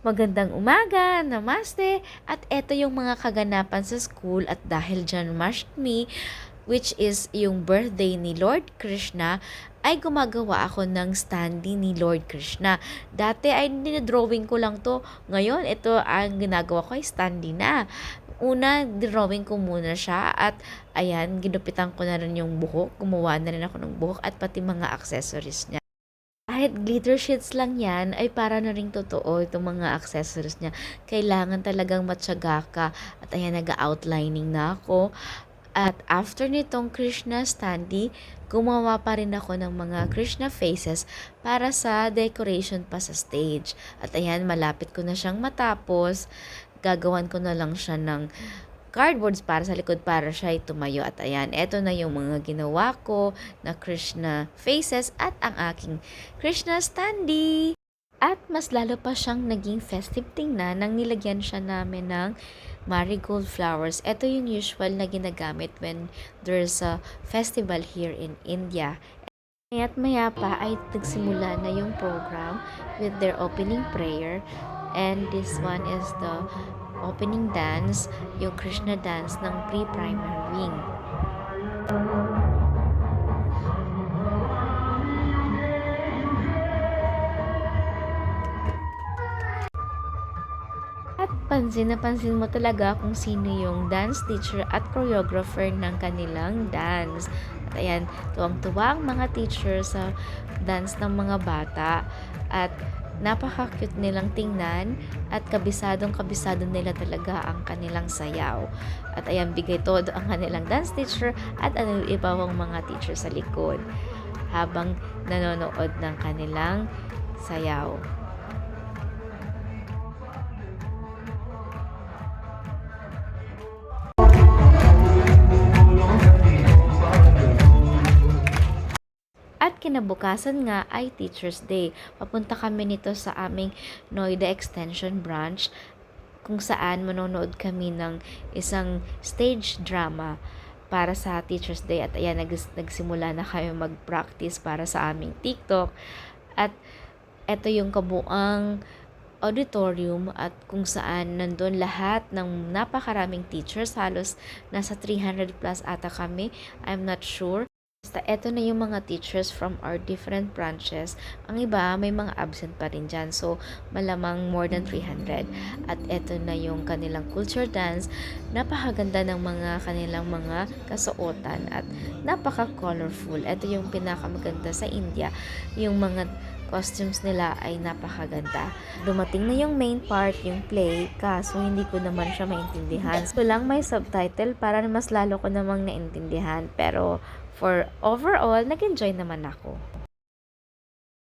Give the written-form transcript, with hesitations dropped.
Magandang umaga, namaste, at eto yung mga kaganapan sa school at dahil Janmashtami, which is yung birthday ni Lord Krishna, ay gumagawa ako ng standee ni Lord Krishna. Dati ay dinodrawing ko lang to. Ngayon, ito ang ginagawa ko ay standee na. Una, drawing ko muna siya at ayan, ginupitan ko na rin yung buhok. Gumawa na rin ako ng buhok at pati mga accessories niya. Kahit glitter sheets lang yan, ay para na ring totoo itong mga accessories niya. Kailangan talagang matyaga ka. At ayan, nag-outlining na ako. At after nitong Krishna standee, gumawa pa rin ako ng mga Krishna faces para sa decoration pa sa stage. At ayan, malapit ko na siyang matapos. Gagawan ko na lang siya ng cardboards para sa likod para siya ay tumayo. At ayan, eto na yung mga ginawa ko na Krishna faces at ang aking Krishna standee. At mas lalo pa siyang naging festive tingnan nang nilagyan siya namin ng marigold flowers. Ito yung usual na ginagamit when there's a festival here in India. Maya't maya pa ay nagsimula na yung program with their opening prayer. And this one is the opening dance, yung Krishna dance ng pre-primary wing. At pansin na pansin mo talaga kung sino yung dance teacher at choreographer ng kanilang dance. At ayan, tuwang-tuwa ang mga teacher sa dance ng mga bata. At napaka-cute nilang tingnan at kabisadong-kabisado nila talaga ang kanilang sayaw. At ayan, bigay todo ang kanilang dance teacher at ang iba pang mga teacher sa likod habang nanonood ng kanilang sayaw. At kinabukasan nga ay Teacher's Day. Papunta kami nito sa aming Noida Extension Branch kung saan manonood kami ng isang stage drama para sa Teacher's Day. At ayan, nagsimula na kami mag-practice para sa aming TikTok. At eto yung kabuang auditorium at kung saan nandun lahat ng napakaraming teachers. Halos nasa 300 plus ata kami. I'm not sure. Basta eto na yung mga teachers from our different branches. Ang iba, may mga absent pa rin dyan. So, malamang more than 300. At eto na yung kanilang culture dance. Napakaganda ng mga kanilang mga kasuotan at napaka-colorful. Eto yung pinakamaganda sa India. Yung mga costumes nila ay napakaganda. Dumating na yung main part, yung play, kaso hindi ko naman siya maintindihan. So lang may subtitle para mas lalo ko namang naintindihan. Pero for overall, nag-enjoy naman ako.